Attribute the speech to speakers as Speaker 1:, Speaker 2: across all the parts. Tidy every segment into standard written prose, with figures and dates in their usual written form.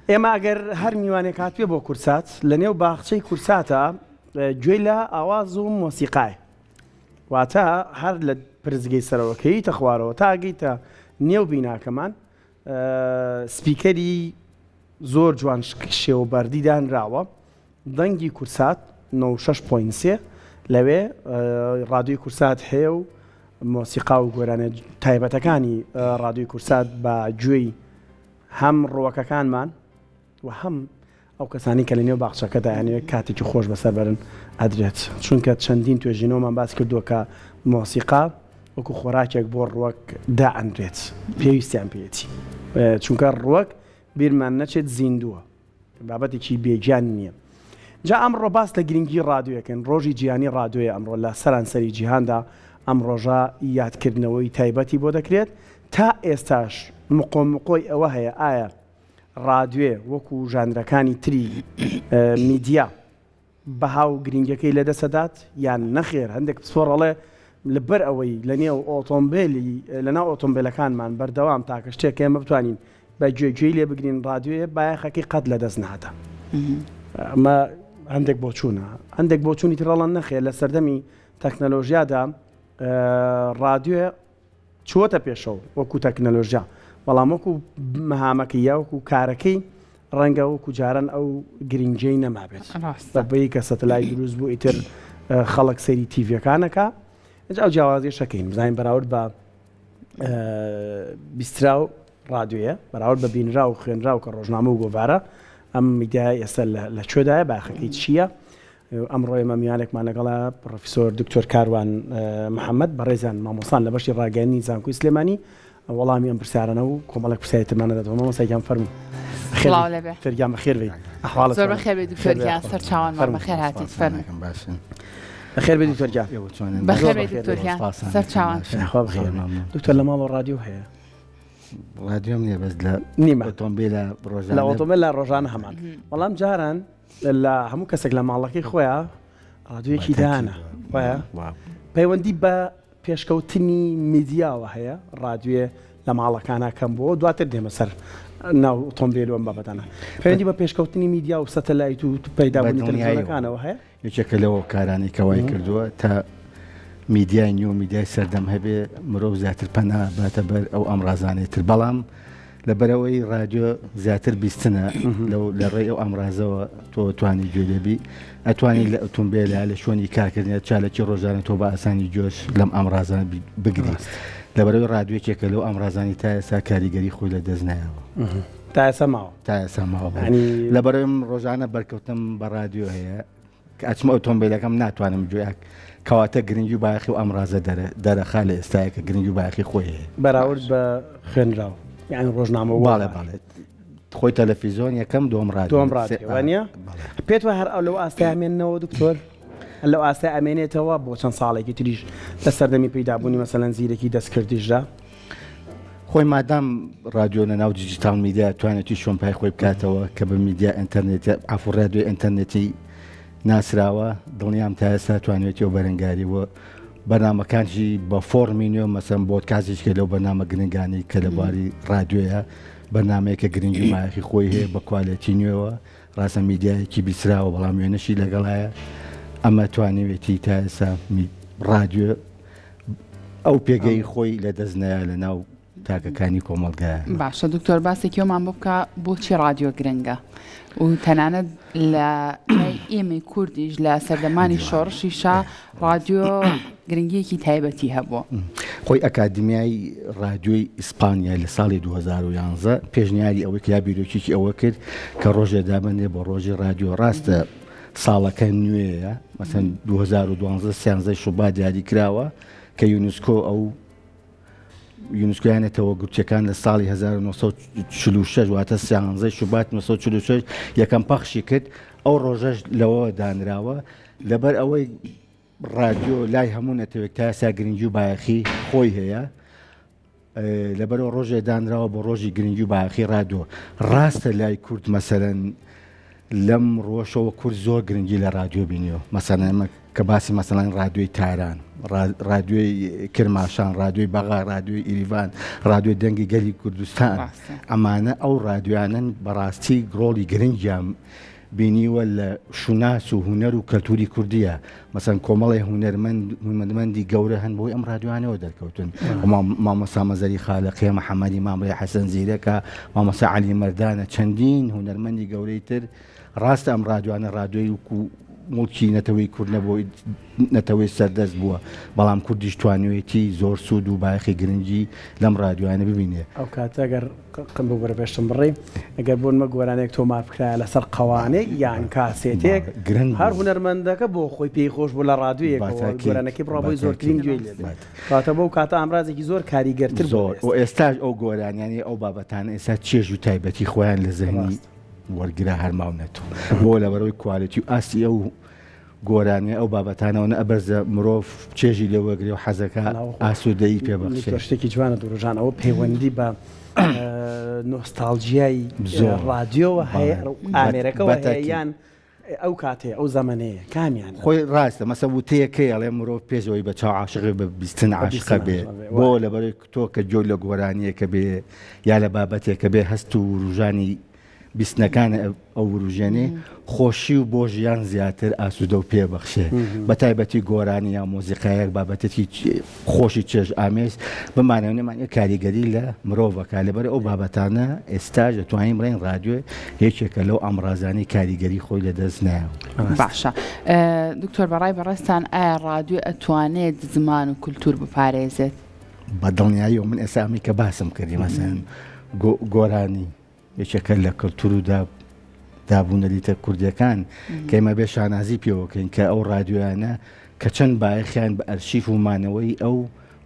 Speaker 1: ئێمە ئەگەر هەر میوانێک هاتوێ بۆ کورسات لە نێو باخچەی کورساتە گوێی لە ئاواز و مۆسیقای واتە هەر لە پرزگەی سەرەوەکەیتە خوارەوە تاگەیتە نێو بیناکەمان سپیکەری زۆر جوان شێوەبەردی دانراوە دەنگی کورسات 96.3 لەوێ ڕادیۆی کورسات هەیە و مۆسیقا و گۆرانە تایبەتەکانی ڕادیۆی کورسات بە گوێی هەم ڕۆکەکانمان و هەم ئەو کەسانی کە لە نێو باخچەکەدا یانوێت کاتێکی خۆش بەسەر بەرن ئەدرێت چونکە چەندین توێژینەوەمان باس کردووە کە مۆسیقا وەکو خۆراکێک بۆ ڕووەک دائەنرێت پێویستیان پێێتی چونکە ڕووەک بیرمان نەچێت زیندووە بابەتێکی بێگیان نییە جا ئەمڕۆ باس لە گرنگی ڕادیۆیەکەن ڕۆژی جیهانی ڕادیۆیە ئەمڕۆ لە سەرانسەری جیهاندا ئەم ڕۆژە یادکردنەوەی تایبەتی بۆ دەکرێت تا ئێستاش مقۆمقۆی ئەوە هەیە ئایا ڕادیۆ وەکو ژانرەکانی تری میدیا بەهاو گرنگەکەی لەدەسەدات یان نەخێر هەندێک پسۆڕەڵێ لەبەر ئەوەی لە نێو ئۆتۆمبیلی لەناو ئۆتۆمبیلەکانمان بەردەوام تاکە شتێک ئێمە بتوانین بە گوێگوێی لێ بگرین ڕادیۆیە بایەخەکەی قەت لەدەست نهاتە ئەمە هەندێک بۆ چوونە هەندێک بۆ چوونی ترەڵەن نەخێر لە سەردەمی تەکنەلۆژیادا ڕادیۆ چووەتە پێشەوە وەکو تەکنەلۆژیا بەڵام وەکو مەهامەکەی یا وەکو کارەکەی ڕەنگە وەکو جاران ئەو گرنگجەی نەمابێت بەبەی کە سەتەلای دروست بوو ئیتر خەڵک سەیری تیڤەکانەکە ئەو جیاوازی شەکەین بزانین بەراورد بە بیسترا و ڕادیۆیە بەراورد بە بینرا و خوێنرا و کە ڕۆژنامە و گۆڤارە ئەم میدیای ئێستا لە کوێدایە باخەکەی چییە ئەمڕۆ ئێمە میوانێکمان لەگەڵا پرۆفیسۆر دکتۆر کاروان محەممەد بەڕێزان مامۆسان لە بەشی ڕاگەیاندنی زانکۆی سلێمانی وەڵامی ئەم پرسیارانە و کۆمەڵک پرسیارتمانە دەدەوە مامۆستایان فەرموو فەرگیان بەخێر بێت ئەحواڵت
Speaker 2: زۆر بەخێر بێت دکتۆرگیان سەر چاوانمان بەخێر هاتیت فەرموو
Speaker 1: بەخێر بێت دکتۆرگیان
Speaker 2: بەخێر بێت دکتۆرگیان سەر چاوان
Speaker 1: بخێر دکتۆر لە ماڵ ڕادیۆ هەیە
Speaker 3: ڕادیۆم نییە بەس لە
Speaker 1: نیمە
Speaker 3: ئۆتۆمبیلە ڕۆژانە
Speaker 1: لە ئۆتۆمبیل لە ڕۆژانە هەمان بەڵام جاران لە هەموو کەسێک لە ماڵەکەی خۆیان ڕادیۆیەکی دانە وایە پەیوەندی بە پێشکەوتنی میدیاوە هەیە ڕادیۆ لە ماڵەکانە کەم بۆ دواتر دێمە سەر ناو ئۆتۆمبیل وەم بابەتانە پەیوەندی بە پێشکەوتنی میدیا و سەتەلایت و پەیدابوونی تەلەڤیزیۆنەکانەوە هەیە
Speaker 3: یەکێکە لەوە کارانی کەوای کردووە تا میدیای نیو میدیای سەردەم هەبێ مرۆڤ زیاتر پەنا باتە بەر ئەو ئەمڕازانێتتر بەڵام لەبەرەوەی ڕادیۆ زیاتر بیستنە لە ڕێی ئەو ئەمڕازەوە تۆ توانی گوێ لێبی ئەتوانی لە ئۆتۆمبیلە لە شوێنی کارکردنیە چالێکی ڕۆژانە تۆ بە ئاسانی جۆش لەم ئەمڕازانە بگری لەبەرەوەی ڕادیۆکێکە لەو ئەمڕازانی تا ئێستا کاریگەری خۆی لە دەست نایەوە
Speaker 1: تا ئێستا ماوە
Speaker 3: لەبەرەوەی ڕۆژانە بەرکەوتم بە ڕادیۆ هەیە کە ئەچمە ئۆتۆمبیلەکەم ناتوانم گوێیاک کەواتە گرنگی و باەخی و ئەمڕازە دەرەخا لە ئێستایەکە گرنگی و باەخی خۆی هەیە
Speaker 1: بەراورد بە خوێنراو یعنی ڕۆژنامە
Speaker 3: باڵێ باڵێت خۆی تەلەڤیزۆن یەکەم دوم
Speaker 1: ڕادیۆوانە پێت وە هەر ئەو لەو ئاستا ئەمێننەوە دکتۆر لەو ئاستا ئەمێنێتەوە بۆ چەند ساڵێکی تریش لە سەردەمی پەیدابوونی مەسەلەن زیرەکی دەستکردیشدا
Speaker 3: خۆی مادام ڕادیۆ لە ناو دیجیتال میدیا توانێتی شۆمپای خۆی بکاتەوە کە بە میدیا ئینتەرنێتی ئافور ڕادیۆ ئینتەرنێتی ناسراوە دڵنیام تا ئێستا توانێتی و بەرەنگاریەوە بەرنامەکانشی بە فۆرمی نوێ مەسەن بۆ کازیشکە لەو بەرنامە گرنگانی کە لە باری ڕادیۆیە بەرنمەیەکە گرنگی مایەخی خۆی هەیە بە کوالەتی نوێەوە ڕاستە میدیایەکی بیسراوە بەڵام وێنەشی لەگەڵایە ئەمە توانێتی تا ئێستا ڕادیۆ ئەو پێگەی خۆی لە دەستنایە لە ناو تاکەکانی کۆمەڵگایە
Speaker 2: باشە دکتۆر باسێکیۆمان بۆ بکە بۆچی ڕادیۆ گرنگە و تەنانەت لە ئێمەی کوردیش لە سەردەمانی شۆڕشیشا ڕادیۆ گرنگیەکی تایبەتی هەبووە
Speaker 3: خۆی ئەکادمیای ڕادیۆی ئیسپانیا لە ساڵی 2011 پێشنیاری ئەوەی کە یا بیرۆکیی ئەوە کرد کە ڕۆژێ دابنێ بۆ ڕۆژی ڕادیۆ ڕاستە ساڵەکە نوێیە مەسەن 2012 سیانزەی شوبات دیاری کراوە کە یونسکۆ ئەو یونسکۆیانێتەوە گوتچەکان لە ساڵی 1946 واتە سیانزەی شوبات 1946 یەکەم پەخشی کرد ئەو ڕۆژەش لەوە دانراوە لەبەر ئەوەی ڕادیۆ لای هەموو نەتەوێت تا ئێستا گرنگی و باەخی خۆی هەیە لەبەرەوە ڕۆژێ دانراوە بۆ ڕۆژی گرنگی و باەخی ڕادیۆ ڕاستە لای کورد مەسەلەن لەم ڕۆژەوە کورد زۆر گرنگی لە ڕادیۆ بینیەوە مەسەلەن ئەمە کە باسی مەسەڵەن ڕادیۆی تاران ڕادیۆی کرماشان ڕادیۆی بەغا ڕادیۆی ئیریڤان ڕادیۆی دەنگی گەلی کوردستان ئەمانە ئەو ڕادیۆیانن بەڕاستی گڕۆڵی گرنگیان بینیوە لە شوناس و هونەر و کەلتوری کوردیە مەسەن کۆمەڵی هونەرمەندی گەورە هەن بۆی ئەم ڕادیۆیانەوە دەرکەوتن مامۆستا مەزەری خالقیە محەممەدی مامڕێ حەسەن زیرەکە مامۆستا عەلی مەردانە چەندین هونەرمەندی گەورەی تر ڕاستە ئەم ڕادیۆیانە ڕادیۆی وکو مڵکی نەتەوەی کورد نەبووی نەتەوەی سەردەست بووە بەڵام کوردیش توانوێتی زۆر سوود و باەخی گرنگی لەم ڕادیۆیانە ببینێ
Speaker 1: ئەو کاتە ئەگەر قم بۆ بەرەپێشتم بڕێ ئەگەر بۆنمە گۆرانێک تۆ مافکرایە لەسەر قەوانێک یان کاسێتێک هەر هونەرمەندەکە بۆ خۆی پێی خۆش بوو لە ڕادیۆیەک گۆرانەکەی بڕابۆی زۆرترین گوێی لێ کاتە بۆ کاتە ئامرازێکی زۆر کاریگەرتر
Speaker 3: زۆر و ئێستاش ئەو گۆرانیانی ئەو بابەتانە ئێستا چێژ و تایبەتی خۆیان لە زەهنی وەرگرا هەرماونەتەوە بۆ لەبەرەوەی کوالیتی و ئاسی ئەو گۆرانیە ئەو بابەتانەوە ئەبەرزە مرۆڤ چێژی لێوەگرێ و حەزەکە ئاسوودەیی پێبەخشێت
Speaker 1: شتێکی جوانە دوورژان ئەوە پەیوەندی بە نۆستالژیای ڕادیۆوە هەیە ئامێرەکەەوە هەیەیان ئەو کاتێ ئەو زەمانەیە کامیان
Speaker 3: خۆی ڕاستە مەسە وتەیەکەی ئەڵێ مرۆڤ پێشەوەی بە چاو عاشقی بە بیستن عاشقە بێ بۆ لەبەرەوەی تۆ کە جۆی لە گۆرانیەکە بێ یا لە بابەتێکە بێ هەست و ڕوژانی بیستنەکانە ئەو وروژێنێ خۆشی و بۆ ژیان زیاتر ئاسوودە و پێبەخشێ بە تایبەتی گۆرانی یا مۆزیقایەک بابەتێکی خۆشی چێژ ئامێز بمانەوەنێمانە کاریگەری لە مرۆڤەکە لەبەر ئەو بابەتانە ئێستا دەتوانین بڵێن ڕادیۆ یەکێکە لەو ئەمڕازانی کاریگەری خۆی لەدەست نایە
Speaker 2: باشە دکتۆر بەڕای بەڕێستان ئایا ڕادیۆ ئەتوانێت زمان و کولتور بپارێزێت
Speaker 3: بە دڵنیایی و من ئێسامی کە باسم کردی مەسەن گۆرانی یەکێکە لە کەلتور و دابوونەریتە کوردیەکان کە ئێمە بێ شانازی پێوەکەین کە ئەو ڕادیۆیانە کە چەند باەخیان بە ئەرشیف و مانەوەی ئەو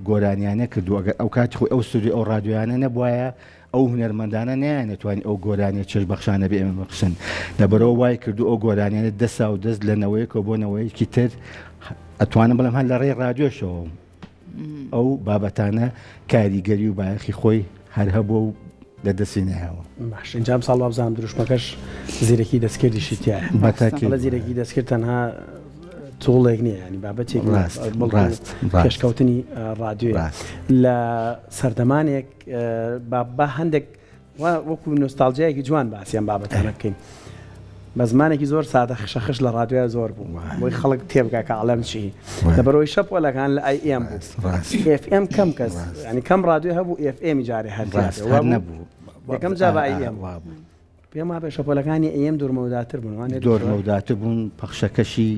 Speaker 3: گۆرانیانە کردو ئەگەر ئەو کاتی خۆی ئەو سودی ئەو ڕادیۆیانە نەبوایە ئەو هونەرمەندانە نەیانەتوانانی ئەو گۆرانیە چێژ بەخشانە بێ ئێمە بەخشن لەبەرەوە وای کردو ئەو گۆرانیانە دەسا و دەست لەنەوەیەکەوە بۆ نەوەیەکی تر ئەتوانم بڵم هەر لە ڕێی ڕادیۆشەوە ئەو بابەتانە کاریگەری و باەخی خۆی هەر هەبوو و لە دەستی نەهاوە
Speaker 1: باش ئینجام ساڵ بزانام دروشمەکەش زیرەکی دەستکردیشی تایە لە زیرەکی دەستکرد تەنها تۆڵێک نییە ینی بابەتێک پێشکەوتنی ڕادیۆ لە سەردەمانێک بە هەندێک وەکو نۆستالژیایەکی جوان باسییان بابەتانە بکەین بە زمانێکی زۆر سادە خشەخش لە ڕادیۆ زۆر بوو بۆی خەڵک تێبگا کە ئەڵەم چی لەبەرەوەی شەپۆلەکان لە ئەم بوو FM کەم کەس ینی کەم ڕادیۆ هەبوو FM جارێ هەر
Speaker 3: نەبوو
Speaker 1: یەکەم جا بە ئەم پێم وابێ شەپۆلەکانی ئەم دوورمەوداتر بوون
Speaker 3: دوورمەوداتر بوون پەخشەکەشی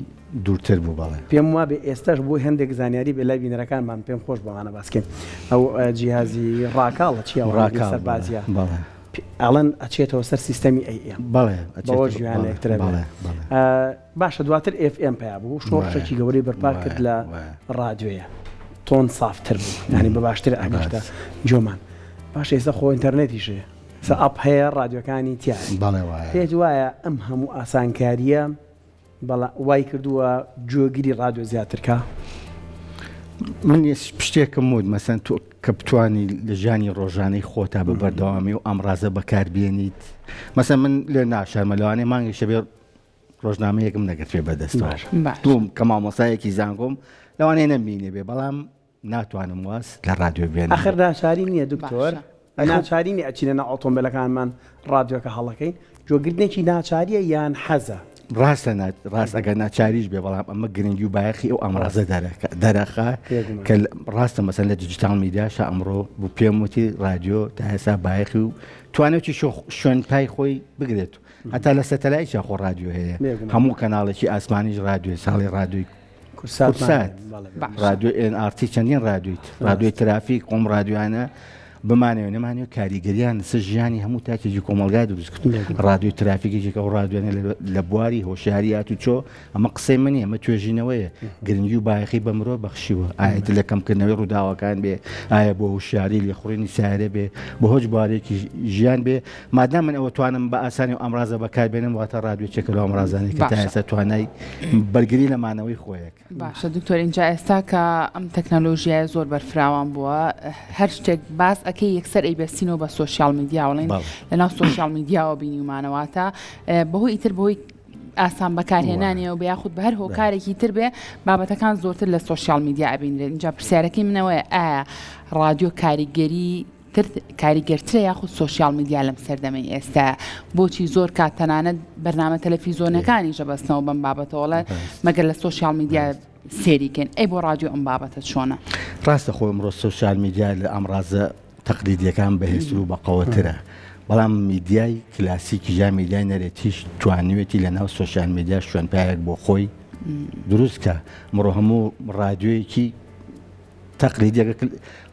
Speaker 3: دوورتر بوو بەڵێ
Speaker 1: پێم وابێ ئێستاش بۆی هەندێک زانیاری بێ لای بینەرەکانمان پێم خۆش بەوانە باسکەین ئەو جیهازی ڕاکاڵە چیاڕاکە سەربازیە ئەڵەن ئەچێتەوە سەر سیستەمی ئەم
Speaker 3: بەڵێ
Speaker 1: بەوە ژیانێکترە باشە دواتر FM پیا بوو شۆڕشێکی گەورەی بەرپا کرد لە ڕادیۆیە تۆن سافتر بوو ینی بە باشتر ئەگەشتە جۆمان باش ئێستا خۆ ئینتەرنێتیشێ سە ئەپ هەیە ڕادیۆکانی تیای پێت وایە ئەم هەموو ئاسانکاریە بەڵا وای کردووە جۆگیری ڕادیۆ زیاترکە
Speaker 3: من پشتێکم وت مەسەن تۆ کە بتوانی لە ژیانی ڕۆژانەی خۆتا بە بەردەوامی و ئەمڕازە بەکاربیێنیت مەسەن من لێ ناشارمە لەوانەیە مانگی شەبێ ڕۆژنامەیەکم نەگەتوێ بەدەستەوە دوم کە مامۆسایەکی زانگۆم لەوانەیە نەمبینێ بێ بەڵام ناتوانم واز لە ڕادیۆ بێنم
Speaker 1: ئاخر ناچاری نییە دکتۆر ناچاری نیە ئەچینە ناو ئۆتۆمبیلەکانمان ڕادیۆکە هەڵەکەین جۆگرتنێکی ناچاریە یان حەزە
Speaker 3: ڕاست ئەگەر ناچاریش بێ بەڵام ئەمە گرنگی و باەخی ئەو ئەمڕازە دەرەخە کە ڕاستە مەسەن لە دیجیتال میدیاشە ئەمڕۆ بوو پێم وتی ڕادیۆ تا هێستا باەخی و توانێتی شوێن پای خۆی بگرێت هەتا لە سەتەلایشە خۆ ڕادیۆ هەیە هەموو کەناڵێکی ئاسمانیش ڕادیۆ ساڵی ڕادیۆی کورسات ڕادیۆ NRT چەندین ڕادیۆی ترافیک قۆم ڕادیۆیانە بمانەوە نەمانێت کاریگەریان سەر ژیانی هەموو تاکێکی کۆمەلگای دروست کرد ڕادیۆی ترافیکێکێک ئەو ڕادیۆنە لە بواری هۆشیاریات و چۆ ئەمە قسەی منی ئەمە توێژینەوەیە گرنگی و باەخی بە مرۆ بەخشیوە ئاەت لە کەمکردنەوەی ڕووداوەکان بێ ئایا بۆ هوشیاری لێخوڕینی سارە بێ بە هۆج بارێکی ژیان بێ مادام من ئەوە توانم بە ئاسانی و ئەمڕازە بەکاربێنم واتە ڕادیۆچێکە لە ئەمڕازانێک کە تا ئێستا توانای بەرگری لەمانەوەی خۆیەک
Speaker 2: باشە دکتۆر اینجا ئێستا کە ئەم تەکنەلۆژیای زۆر بەرفراوان بووە هەر شتێک باس ئەکەی یەکسەر ئەیبەستینەوە بە سۆشیال میدیاوەڵێن لەناو سۆشیال میدیاوە بینیمانەوەتە بەهۆی ئیتر بەهۆی ئاسان بەکارهێنانیە و بەیاخود بە هەر هۆکارێکی تر بێ بابەتەکان زۆرتر لە سۆشیال میدیا ئەبینرێت. اینجا پرسیارەکەی منەوەیە ئایا ڕادیۆ کاریگەرترە یاخود سۆشیال میدیا لەم سەردەمەی ئێستا بۆچی زۆر کات تەنانەت بەرنامە تەلەڤیزیۆنەکانی ژەبەستنەوە بەم بابەتەوەڵە مەگەر لە سۆشیال میدیا سێریکەن ئەی بۆ ڕادیۆ ئەم بابەتە چۆنە؟
Speaker 3: ڕاستە خۆی ئەمڕۆ سۆشیال میدیا لە ئەمڕازە تەقلیدیەکان بەهێزتر و بەقەوەترە بەڵام میدیای کلاسیکی یا میدیای نەرێتیش توانیوێتی لەناو سۆشیال میدیا شوێنپایەک بۆ خۆی دروست کە ئەمڕۆ هەموو ڕادیۆیەکی تەقلیدیەکە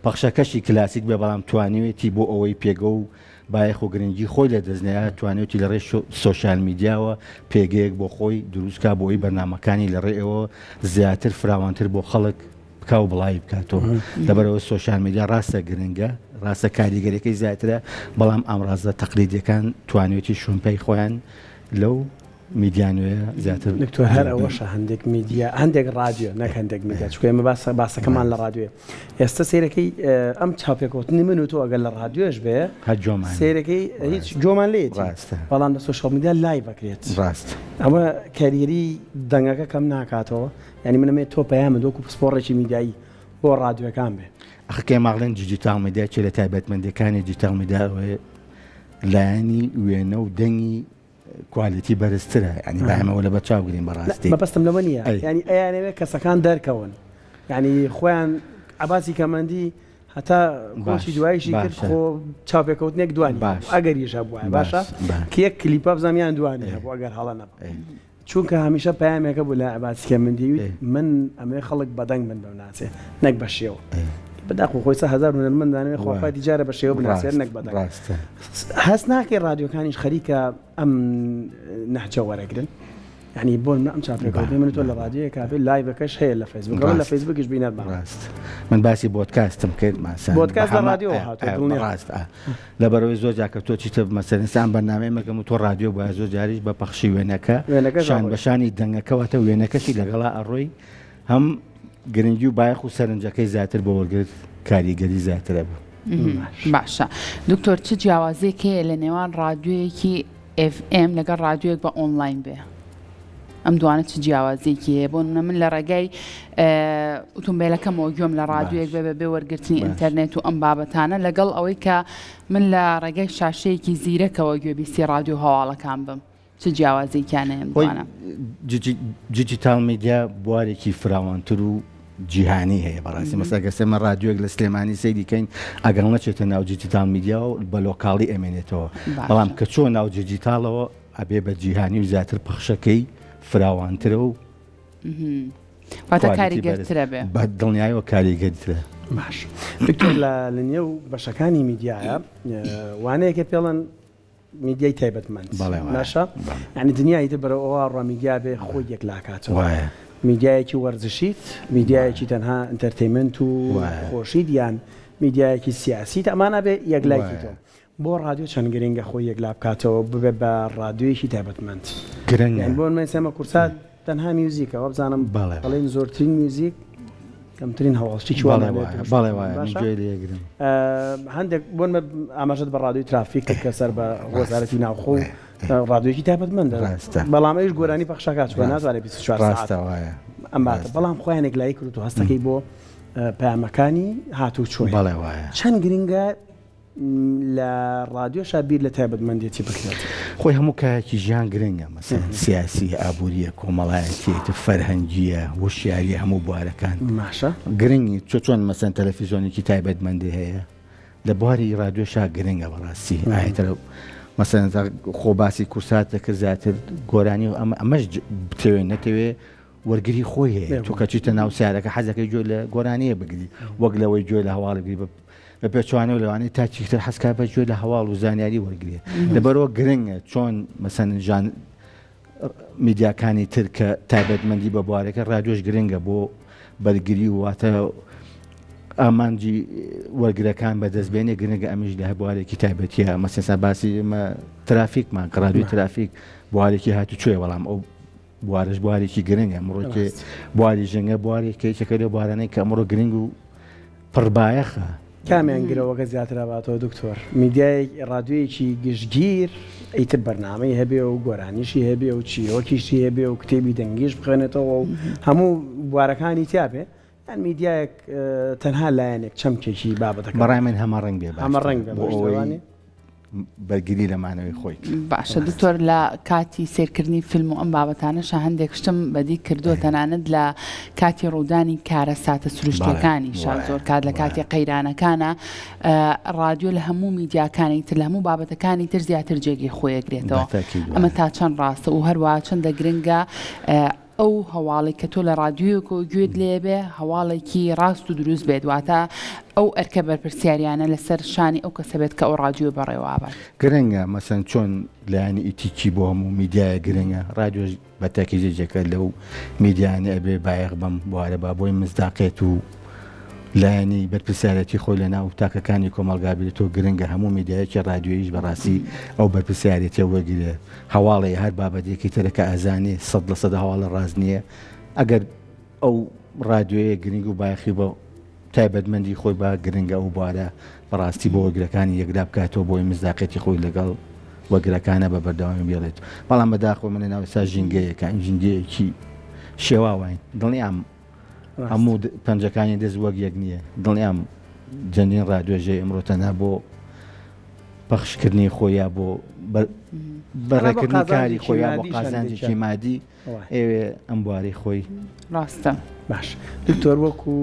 Speaker 3: پەخشەکەشی کلاسیک بێ بەڵام توانیوێتی بۆ ئەوەی پێگە و بایەخ و گرنگی خۆی لە دەستنەیە توانێتی لە ڕێ سۆشیال میدیاوە پێگەیەک بۆ خۆی دروستکە بۆ ئەوی بەرنامەکانی لە ڕێەوە زیاتر فراوانتر بۆ خەڵک بکا و بڵاوی بکاتەوە. لەبەرەوە سۆشیال میدیا ڕاستە گرنگە ڕاستە کاریگەریەکەی زیاترە بەڵام ئەمڕازە تەقلیدیەکان توانێتی شوێنپەی خۆیان لەو میدیانوێە زیاتر
Speaker 1: دکتۆر هەر ئەوەشە هەندێک میدیا هەندێک ڕادیۆ نەک هەندێک میدیا چکە ئێمە باسەکەمان لە ڕادیۆ ئێستا سیرەکەی ئەم چاپێکوتنی من و تۆ ئەگەر لە ڕادیۆش بێ سیرەکەی هیچ جۆمان لێت بەڵام لە سۆشیال میدیا لای بکرێت
Speaker 3: ڕاست
Speaker 1: ئەمە کەریری دەنگەکە کەم ناکاتەوە یعنی منەمێت تۆ پەیامە دۆکو پسپۆڕێکی میدیایی بۆ ڕادیۆەکان بێ
Speaker 3: ئەخکێ ماڵێن دیجیتال میدیا چێ لە تایبەتمەندەکانی دیجیتال میدیاوەیە لایەنی وێنە و دەنگی کوالیتی بەرزترە ینی باەمەوە لە بە چاوگرین بەڕاستی
Speaker 1: بەبستم لەوە نییە ینی ئەیانەوێت کەسەکان دەرکەون ینی خۆیان عباسی کەمەندی هەتا باشی دوایشی کرد خۆ چاپێکەوتنێک دوانی ئەگەریش هەبووە باشە کێک کلیپە بزانیان دوانی هەبوو ئەگەر هەڵە نەبوو چونکە هەمیشە پەیامێکە بوو لە عباسی کەمەندی من ئەمێ خەڵک بەدەنگ من بەو ناسێ نەک بە شێوە بەداخۆ خۆی 1000 منمەدانێ خۆپای دیجارە بە شێوە بناسێت نەک بەدەنگ هەست ناکەی ڕادیۆکانیش خەریکە ئەم نەهجە وەرەگرن ینی بۆ ئەم چاپێکەوتنی من تۆ لە ڕادیۆ کابێ لایڤەکەش هەیە لە فەیسبوک لە فەیسبوکیش بینەر
Speaker 3: ڕاست من باسی بۆدکاستم کرد ماسە
Speaker 1: بۆدکاست لە ڕادیۆ هاتووە
Speaker 3: ڕاست لەبەرەوەی زۆر جاکە تۆ چیتە مەسەرنسان بەرنامەی مەکەم و تۆ ڕادیۆ بە زۆر جاریش بە پەخشی وێنەکە شان بەشانی دەنگەکەواتە وێنەکەشی لەگەڵا ئەڕۆی هەم گرنگی و بایەخ و سەرنجەکەی زیاتر بۆ وەرگرت کاریگەری زیاترە بوو.
Speaker 2: باشە دکتۆر چ جیاوازێک هەیە لە نێوان ڕادیۆیەکی FM لەگەڵ ڕادیۆیەک بە ئۆنلاین بێ؟ ئەم دوانە چ جیاوازێکی هەیە بۆ من لە ڕێگای ئۆتۆمبیلەکەمەوە گوێم لە ڕادیۆیەک بێ وەرگرتنی ئینتەرنێت و ئەم بابەتانە لەگەڵ ئەوەی کە من لە ڕێگای شاشەیەکی زیرەکەوە گوێبیستی ڕادیۆ هەواڵەکان بم چ جیاوازێکیانەیە دوانە؟
Speaker 3: دیجیتال میدیا بوارێکی فراوانتر و جیهانی هەیە بەڕاستی مەساگە سێمە ڕادیۆک لە سلێمانی سەیریکەین ئەگەڵ نەچێتە ناو دیجیتال میدیا و بە لۆکاڵی ئەمێنێتەوە بەڵام کە چۆن ناو دیجیتالەوە ئەبێ بە جیهانی و زیاتر پەخشەکەی فراوانترە و
Speaker 2: واتە کاریگەرترە بێ
Speaker 3: بە دڵنیایەوە کاریگەرترە.
Speaker 1: باش دکتۆر لە نێو بەشەکانی میدیایە وانەیەکە پێڵەن میدیای تایبەتمەند ناشە یعنی دنیای تر بەرەوە ڕۆ میدیا بێ خۆی یەک لاکاتەوە میدیایەکی وەرزشیت میدیایەکی تەنها ئەنتەرتەیمنت و خۆشید یان میدیایەکی سیاسیت ئەمانە بێ یەک لایکی تۆ بۆ ڕادیۆ چەند گرنگە خۆی یەک لا بکاتەوە ببێ بە ڕادیۆیەکی تایبەتمەند
Speaker 3: گرنگە
Speaker 1: بۆ من سێمە کورسات تەنها میوزیکەوە بزانم بەڵێن زۆرترین میوزیک کەمترین هەواڵشتی هەندێک بۆن ئاماژەت بە ڕادیۆی ترافیک کە سەر بە وەزارەتی ناوخۆ ڕادیۆیەکی تایبەتمەندە بەڵام ئەویش گۆرانی پەخشەکات چوە نازانێت 24 ساعت ئەم باتە بەڵام خۆیانێک لای کرد و هەستەکەی بۆ پەیامەکانی هاتوو چۆی چەند گرنگە لە ڕادیۆ شابیر لە تایبەتمەندێتی بکرێت
Speaker 3: خۆی هەموو کایەکی ژیان گرنگە مەسەن سیاسی ئابووریە کۆمەڵایەتیەتە فەرهەنگیە وشیاریە هەموو بوارەکان
Speaker 1: ماشە
Speaker 3: گرنگی چۆن مەسەن تەلەڤیزیۆنێکی تایبەتمەندی هەیە لە بواری ڕادیۆشا گرنگە بەڕاستی ئاهێتە مەسەن خۆ باسی کورسات دەکرد زیاتر گۆرانی و ئەمەش بتەوێت نەتەوێ وەرگری خۆی هەیە چۆکە چیتە ناو سیارەکە حەزەکەی گوێ لە گۆرانیە بگری وەک لەوەی گوێ لە هەواڵ بگری بە پێچوانە و لەوانەیە تا چیتر حەزکا بە گوێ لە هەواڵ و زانیاری وەرگێ لەبەرەوە گرنگە چۆن مەسەن ژان میدیاکانی تر کە تایبەتمەندی بە بوارەکە ڕادیۆش گرنگە بۆ بەرگری و واتە ئامانجی وەرگرەکان بەدەستبێنێ گرنگە ئەمیش لە هەبوارێکی تایبەتیە مەسەسا باسی ترافیکمان کە ڕادیۆی ترافیک بوارێکی هاتوچۆیە بەڵام ئەو بوارش بوارێکی گرنگە ئەمڕۆکێ بواری ژەنگە بوارێکی چەکە لە بوارانەی کە ئەمڕۆ گرنگ و پڕبایەخە
Speaker 1: کامیان گرەوەکە زیاتر باتەوە دکتۆر میدیای ڕادیۆیەکی گشتگیر ئیتر بەرنامەی هەبێ و گۆرانیشی هەبێ و چیرۆکیشی هەبێ و کتێبی دەنگیش بخوێنێتەوە و هەموو بوارەکانی تیاابێ یان میدیایەک تەنها لایەنێک چەمکێکی بابەتەکە
Speaker 3: بەڕای من هەمە ڕنگ بێ
Speaker 1: ئەمە ڕنگ بێ
Speaker 3: بەرگری لەمانەوەی خۆی
Speaker 2: باشە دکتۆر لە کاتی سیرکردنی فیلم و ئەم بابەتانەش هەندێک شتم بەدی کردو تەنانەت لە کاتی ڕوودانی کارە ساتە سروشتەکانی شار زۆر کات لە کاتی قەیرانەکانە ڕادیۆ لە هەموو میدیاکانی تر لە هەموو بابەتەکانی تر زیاتر جێگی خۆیەگرێتەوە ئەمە تا چەند ڕاستە و هەروە چەندە گرنگە ئەو هەواڵی کە تۆ لە ڕادیۆیەک و گوێت لێبێ هەواڵێکی ڕاست و دروست بێت واتە ئەو ئەرکە بەرپرسیاریانە لەسەر شانی ئەو کەسە بێت کە ئەو ڕادیۆ بەڕێوابێت
Speaker 3: گرنگە مەسەن چۆن لایانی ئیتیچی بۆ هەموو میدیایە گرنگە ڕادیۆ بە تاکیزێکەکە لەو میدیانە ئەبێ بایەق بەم بوارە با بۆی مزداقێت و لایانی بەرپرسیارەتی خۆی لە ناو تاکەکانی کۆمەڵگابێت تۆ گرنگە هەموو میدیایەکی ڕادیۆیش بەڕاستی ئەو بەرپرسیارەتیە وەگیرێ هەواڵی هەر بابەتێکی ترەکە ئازانێ 100% هەواڵە ڕاز نییە ئەگەر ئەو ڕادیۆیە گرنگ و بایەخی بە تایبەتمەندی خۆی با گرنگە ئەو بوارە بەڕاستی بۆ وەگرەکانی یەکدا بکاتەوە بۆی مزداقێتی خۆی لەگەڵ وەگرەکانە بە بەردەوامی بێڵێت بەڵام بەداخۆ منە ناو ئێستا ژینگەیەکە ئەم ژینگەیەکی شێواوین دڵنیام هەموو پەنجەکانی دەست وەک یەک نییە دڵنیام جەندین ڕادیۆژێ ئەمڕۆ تەنها بۆ پەخشکردنی خۆیان بۆ بەڕێکردنی کاری خۆیان بۆ قازانجێکی مادی ئێوێ ئەم بواری خۆی
Speaker 2: ڕاستە
Speaker 1: باش دکتۆر وەکو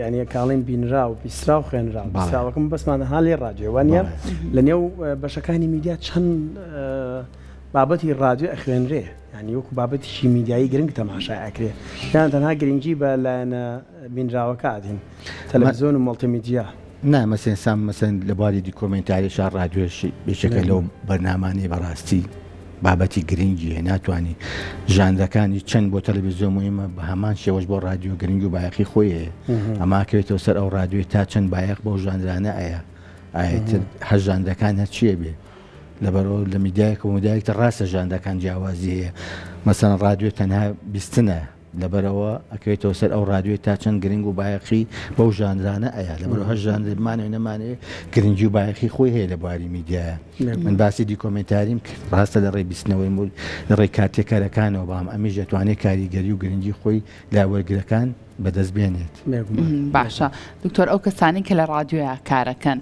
Speaker 1: ینی کاڵین بینرا و پیسرا و خوێنرا پیسراوەکەم بەسمانە هاڵی ڕادیۆوانە لە نێو بەشەکانی میدیا چەند بابەتی ڕادیۆ ئەخوێنرێ ینی وەکو بابەتیشی میدیایی گرنگ تەماشای ئەکرێ یان تەنها گرنگی بە لایەنە بینراوەکە ئادین تەلەڤیزیۆن و مۆڵتیمیدیا
Speaker 3: نامەسێن سام مەسەن لە باری دیکۆمنتاری شار ڕادیۆشی بێشەکە لەو بەرنامانی بەڕاستی بابەتی گرنگی هەیە ناتوانانی ژانرەکانی چەند بۆ تەلەڤیزیۆن مهمە بە هەمان شێوەش بۆ ڕادیۆ گرنگ و بایەخی خۆی هەیە ئەماکەوێتەوە سەر ئەو ڕادیۆی تا چەند بایەخ بۆ ژانرانە ئاەتر هەر ژانرەکان هەرچیە بێ لەبەرەوە لە میدیایەک و مدایەکتە ڕاستە ژانرەکان جیاوازی هەیە مەسەن ڕادیۆ تەنها بیستنە لەبەرەوە ئەکەوێتەوە سەر ئەو ڕادیۆی تا چەند گرنگ و بایەخی بەو ژانرانە لەبەرەوە هەر ژانرمانێ نەمانێت گرنگی و بایەخی خۆی هەیە لە بواری میدیایە من باسی دیکۆمنتاریم ڕاستە لە ڕێ بیستنەوەی لە ڕێی کاتێکەرەکانەوە بەڵام ئەمیش دەتوانێت کاریگەری و گرنگی خۆی لا وەرگرەکان بەدەست بێنێت
Speaker 2: باشە دکتۆر ئەو کەسانی کە لە ڕادیۆیە کارەکەن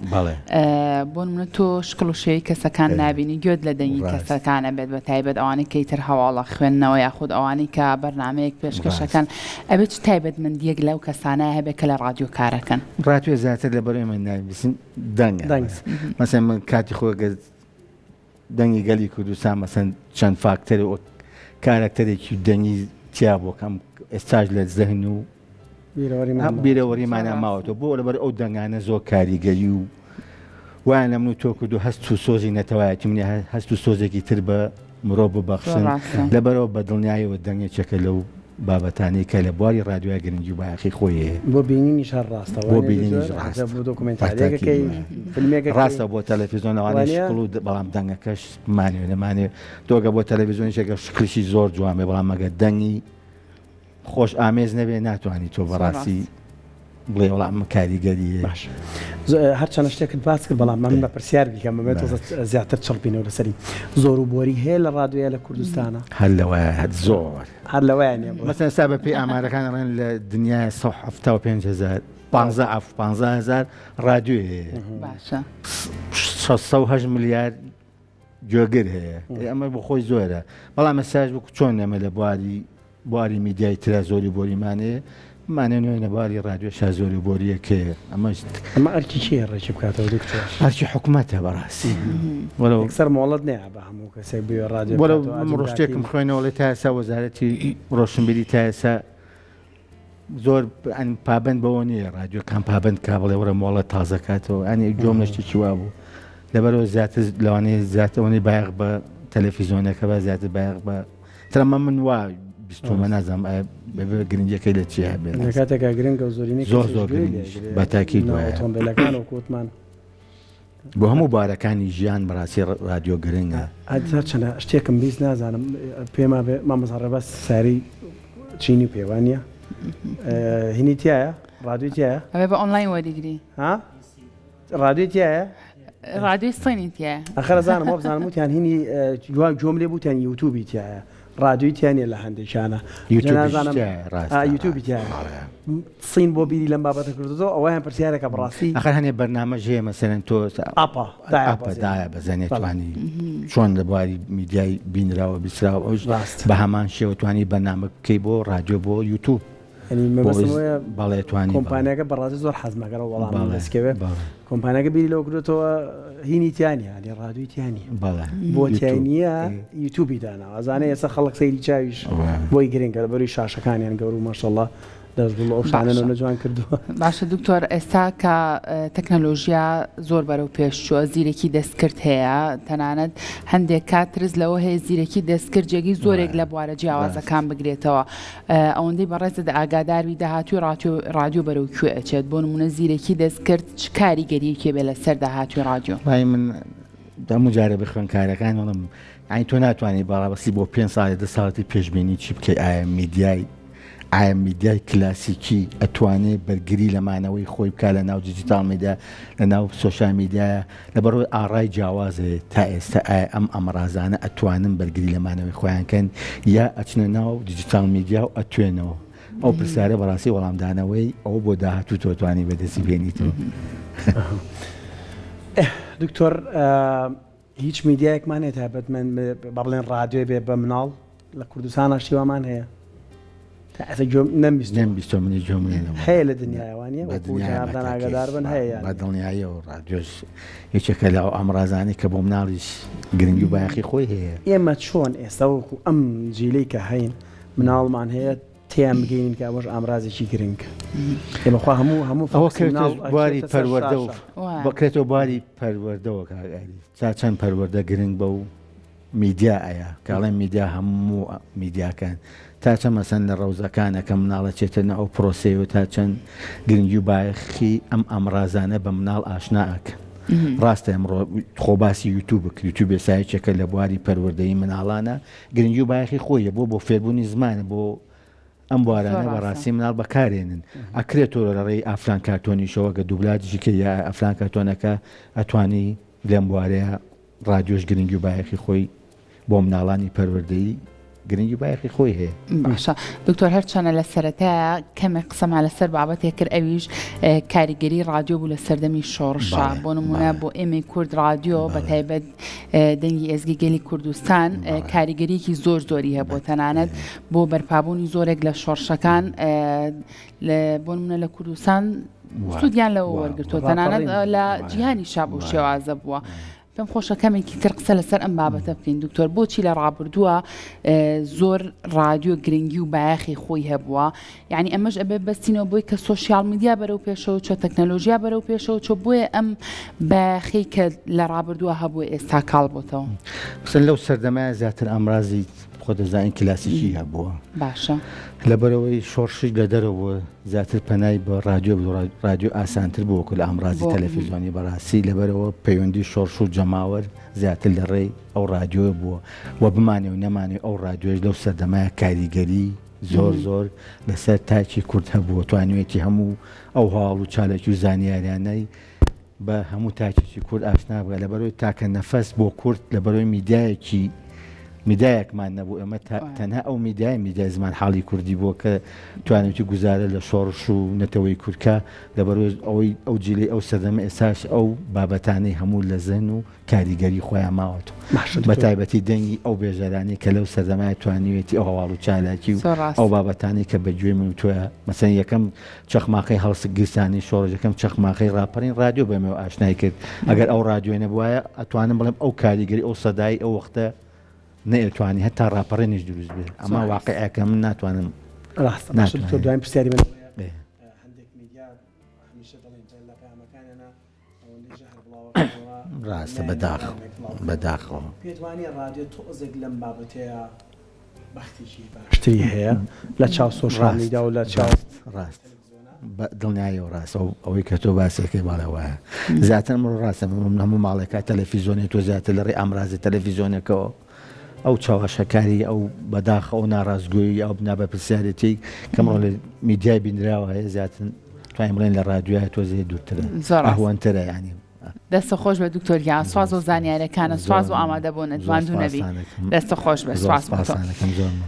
Speaker 2: بۆ منە تۆ شکڵ و شێوی کەسەکان نبینی گوێت لە دەنگی کەسەکانە بێت بە تایبەت ئەوانەی کەیتر هەواڵە خوێندنەوە یاخود ئەوانەی کە بەرنمەیەک پێشکەشەکەن ئەبێت تایبەتمەندیەک لەو کەسانە هەبێت کە لە ڕادیۆ کارەکەن
Speaker 3: ڕادیۆ زیاتر لە بەرەوەی من ناویستن دەنگ مەسەن من کاتی خۆ دەنگی گەلی کوردستان مەسەن چەند فاکتەر و کارکتەرێکی دەنگی تیا بۆ کەم ئێستاژ لە زەهن و بیرەوەریمانە ماوەتەوە بۆ لەبەر ئەو دەنگانە زۆر کاریگەری و وایە لە من و تۆ کرد و هەست و سۆزی نەتەوایەتی منێ هەست و سۆزێکی تر بە مرۆڤ ببەخشن لەبەرەوە بە دڵنیایەوە دەنگێکێکە لەو بابەتانی کە لە بواری ڕادیۆ گرنگی و بایەخی خۆیە
Speaker 1: بۆ بینینی شار ڕاستەوە
Speaker 3: بۆ بینینی ڕاستە بۆ تەلەڤیزیۆنەوانش و بەڵام دەنگەکەش مانوێ نەمانێ تۆگە بۆ تەلەڤیزیۆنیشێکە شکلشی زۆر جوانێ بەڵام مەگە دەنگی خۆش ئامێز نەبێ ناتوانانی تۆ بەڕاستی بڵێ وەڵام کاریگەری
Speaker 1: باش هەرچەند شتێکت باس کرد بەڵام من بە پرسیار بیکەم بەبێت زیاتر چڵبینەوە لەسەری زۆر و بۆری هەیە لە ڕادیۆیە لە کوردستانە
Speaker 3: هەر لەوەیە زۆر
Speaker 1: هەر لەوەیە
Speaker 3: مەسەن سا بە پێی ئامارەکان ڕێن لە دنیای 175,000 15,000 ڕادیۆ هەیە 608 ملیار گوێگر هەیە ئەمە بۆ خۆی زۆرە بەڵام مەساژ بکو چۆن ئەمە لە بواری میدیای ترە زۆری بۆریمانەیە مانە نوێ نەباری ڕادیۆ شا زۆری بۆریە کێ
Speaker 1: ئەمە ئەرکی چی ڕێکی بکاتەوە دکتۆر
Speaker 3: ئەرکی حکوومەتە بەڕاستی
Speaker 1: سەر مۆڵەت نێ بە هەموو کەسێک بێ ڕادیۆ
Speaker 3: ڕۆشتێکم خوێنەوەڵی تا ئێستا وەزارەتی ڕۆشنبیری تا ئێستا زۆر پابند بەوە نییە ڕادیۆکان پابند کا بڵێ وەرە مۆڵەت تازەکاتەوە ئەنی جۆم لە شتێکی وا بوو لەبەرەوە زیاتر لەوانەیە زیاترەوەی بایەق بە تەلەڤیزیۆنەکە بە زیاتر بایەق بە ترەمە من وا بیستۆمە نازانم بەبێ گرنگەکەی لە چی هەبێت
Speaker 1: کاتێکە گرنگە و زۆرینی
Speaker 3: زۆر زۆر بە تاکید
Speaker 1: ئۆتۆمبیلەکان و کووتمان
Speaker 3: بۆ هەموو بارەکانی ژیان بەڕاستی ڕادیۆ گرنگە
Speaker 1: ئەجار چەندە شتێکم بیست نازانم پێما بێ مامەزارە بەس ساری چینی پێوانە هینی تایە ڕادیۆ تایە
Speaker 2: ئەوێ بە ئۆنلاین وەریگری
Speaker 1: ها ڕادیۆ تایە
Speaker 2: رادیۆی سینی تایە
Speaker 1: ئەخر زانم بۆ بزانم وتیان هینی جۆم لێ بوتیان یوتیوبی تایە رادیۆی تیانە لە هەندێکشانە یوتیوبی تایە سین بۆ بیری لەم بابەتە کردو ئەوەیان پرسیارێکە بڕاستی
Speaker 3: ئەخر هەنێ بەرنامە ژێ مەسەرەن تۆ ئاپدایە بەزانێت توانی چۆن لە بواری میدیای بینراوە بیسراوە ئەوش بە هەمان شێوەتوانی بەرنامە بکەی بۆ رادیۆ بۆ یوتیوب بەڵێ توانی
Speaker 1: کۆمپانیەکە بەڕاستی زۆر حەزمەکەەوە وەڵام دەستکەوێت کۆمپانیەکە بیری لەو کردێتەوە هینی تیانە لێ رادیۆی تیانی بۆ تیانیە یوتیوبی دانا ئەزانێ ئێستا خەڵک سەیری چاویش بۆی گرنگکە لە بەروی شاشەکانیان گەور و ماشەڵڵا دەستگوڵ ئەو شانە نەجوان کردووە.
Speaker 2: باشە دکتۆر ئێستا کە تەکنەلۆژیا زۆر بەرەو پێشچووە زیرەکی دەستکرد هەیە تەنانەت هەندێک کاترز لەوە هەیە زیرەکی دەستکرد جێگی زۆرێک لە بوارە جیاوازەکان بگرێتەوە ئەوەندەی بەڕێزت ئاگاداروی داهاتوی رادیۆ بەرەو کوێ ئەچێت بۆ نمونە زیرەکی دەستکرد چ کاریگەریەکێ بێ لەسەر داهاتوی رادیۆ.
Speaker 3: من دەموو جارە بخوێنکارەکان وڵم ئاین تۆ ناتوانانی باڵابەسی بۆ 5 ساڵی 10 ساڵی پێشبینی چی بکەی ئایا میدیای کلاسیکی ئەتوانێت بەرگری لەمانەوەی خۆی بکە لە ناو دیجیتال میدیا لە ناو سۆشال میدیایە لەبەرەوەی ئاڕای جیاوازێت تا ئێستا ئایا ئەم ئەمڕازانە ئەتوانن بەرگری لەمانەوەی خۆیانکەن یا ئەچنە ناو دیجیتال میدیا و ئەتوێنەوە ئەو پرسیارە بەڕاستی وەڵامدانەوەی ئەو بۆ داهاتوو تۆتوانی بەدەستی بێنیتەوە.
Speaker 1: دکتۆر هیچ میدیایەکمان هەیە تایبەت من با بڵێن رادیۆ بێ بە مناڵ لە کوردستان شتیوامان هەیە
Speaker 3: نەمبیستۆ منی جۆمێنەوە
Speaker 1: هەیە لە دنیاوانە وەکوجاردان ئاگادار بن هەیە
Speaker 3: بە دڵنیاییەوە رادیۆش یەکێکە لە ئەمڕازانی کە بۆ مناڵیش گرنگی و بایەخی خۆی هەیە.
Speaker 1: ئێمە چۆن ئێستا وەکو ئەم جیلەی کە هەین مناڵمان هەیە تیان بگەین کە ئەوەش ئامرازێکی گرنگ ئێمەخوا هەموو
Speaker 3: بواری پەروەردە و بکرێتەوە بواری پەروەردەوە کاگاری تا چەند پەروەردە گرنگ بە و میدیا ئایا کاڵێن میدیا هەموو میدیاکان تا چەند مەسەن لە ڕەوزەکانە کە مناڵە چێتە ئەو پرۆسەیەوە تا چەند گرنگی و بایەخی ئەم ئەمڕازانە بە مناڵ ئاشناکە. ڕاستە ئەمڕۆ خۆباسی یوتیوب ێسایەکێکە لە بواری پەروەردەی مناڵانە گرنگی و بایەخی خۆیە بۆ فێربوونی زمانە بۆ ئەم بوارانە بەڕاستی مناڵ بەکارێنن ئەکرێتەوە لە ڕێی ئافران کارتۆنیشەوە کە دوبلاجی کە یا ئەفران کارتۆنەکە ئەتوانی لەم بوارەیە رادیۆش گرنگی و بایەخی خۆی بۆ مناڵانی پەروەردەی گرنگی بایەخی خۆی هەیە.
Speaker 2: باشە دکتۆر هەرچەنە لە سەرەتایە کەمێک قسەمان لەسەر بابەتێک کرد ئەویش کاریگەری رادیۆ بوو لە سەردەمی شۆڕشە بۆ نمونە بۆ ئێمەی کورد رادیۆ بە تایبەت دەنگی ئێزگی گەلی کوردستان کاریگەریەکی زۆری هەیە بۆ تەنانەت بۆ بەرپابوونی زۆرێک لە شۆڕشەکان بۆ نمونە لە کوردستان سوودیان لەوە وەرگرتووە تەنانەت لە جیهانی شاب و شێوازە بووە. پێم خۆشە کەمێکی تر قسە لەسەر ئەم بابەتە بکەین دکتۆر بۆچی لە ڕابردووە زۆر رادیۆ گرنگی و بایەخی خۆی هەبووە یعنی ئەمەش ئەبێ بەستینەوە بۆی کە سۆشیال میدیا بەرەو پێشەوە چۆ تەکنەلۆژیا بەرەو پێشەوە چۆ بۆیە ئەم بایەخی کە لە ڕابردووە هەبووە ئێستا کاڵ بۆتەوە
Speaker 3: لەو سەردەمایە زیاتر ئەمڕازی خۆ دەزانین کلاسیکی هەبووە
Speaker 2: باشە
Speaker 3: لەبەرەوەی شۆڕشی لە دەرەوە زیاتر پەنای بە رادیۆ ئاسانتر بووکو لە ئەمڕازی تەلەڤیزیۆنی بەڕاستی لەبەرەوە پەیوەندی شۆڕش و جەماوەر زیاتر لە ڕێی ئەو رادیۆ بووە و بمانێ و نەمانێ ئەو رادیۆش لەو سەردەمایە کاریگەری زۆر لەسەر تاکی کورد هەبووە توانوێتی هەموو ئەو هاڵ و چالێکی و زانیاریانەی بە هەموو تاکێکی کورد ئاشنا بووە لەبەرەوەی تاکە نەفەس بۆ کورد لەبەرەوەی میدایەکمان نەبوو ئەمە تەنها ئەو میدیای زمان حاڵی کوردی بووە کە توانێتی گوزارە لە شۆڕش و نەتەوەی کورکە لەبەرەوەی ئەوەی ئەو جیلەی ئەو سەردەمە ئێستاش ئەو بابەتانەی هەموو لە زەن و کاریگەری خۆیان ماوەتەوە بە تایبەتی دەنگی ئەو بێژەرانی کە لەو سەردەمای توانیوێتی ئەو هەواڵ و چالاکی و ئەو بابەتانی کە بەگوێ من تۆە مەسەن یەکەم چەخماقی هەڵسگیرسانی شۆڕژ یەکەم چەخماقی ڕاپەڕین رادیۆ بەمەوە ئاشنای کرد ئەگەر ئەو رادیۆ نەبووایە ئەتوانم بڵێم ئەو کاریگەری ئەو سەدای ئەو وەختە نەیەتوانی هەتا ڕاپەڕێنیش دروست بێت ئەمە واقعەکە من ناتوانم
Speaker 1: ڕاستە دوای پرسیاری من هەندێک میدیا هەمیشە دەڵێن لە پەیامەکانیانە ئەوەندەی ژەهر بڵاوەکەنەوە
Speaker 3: ڕاستە بەداخەوە
Speaker 1: پێتوانێت رادیۆ تۆزێک لەم بابەتەیە بەختێکی باشتری هەیە لە چاو سۆشیال میدیا و لە چاو
Speaker 3: ڕاست دڵنیایەوە ڕاستە ئەوەی کە تۆ باسێکی باڵەوەە زیاتر مرۆ ڕاستە من هەموو ماڵێکات تەلەڤیزیۆنی تۆ زیاتر لە ڕێ ئەمڕازی تەلەڤیزیۆنەکەەوە ئەو چاوەشەکاری ئەو بەداخە ئەو ناڕازگۆیی ئەو بنا بە پرسیارەتی کەمڕۆ لە میدیای بینراوە هەیە زیاتر توانین بڵێن لە رادیۆە تۆزێ دوورترە ئەهوانترە یعنی
Speaker 2: دەستە خۆش بە دکتۆریا سواز و زانیاریەکانە سواز و ئامادەبوونت
Speaker 3: زۆر
Speaker 2: واندوو نەبی
Speaker 3: سپاسانەکەم.
Speaker 2: دەستە خۆش بە
Speaker 3: زۆر
Speaker 2: سواز بۆ تۆ.
Speaker 3: سپاسانەکەم زۆر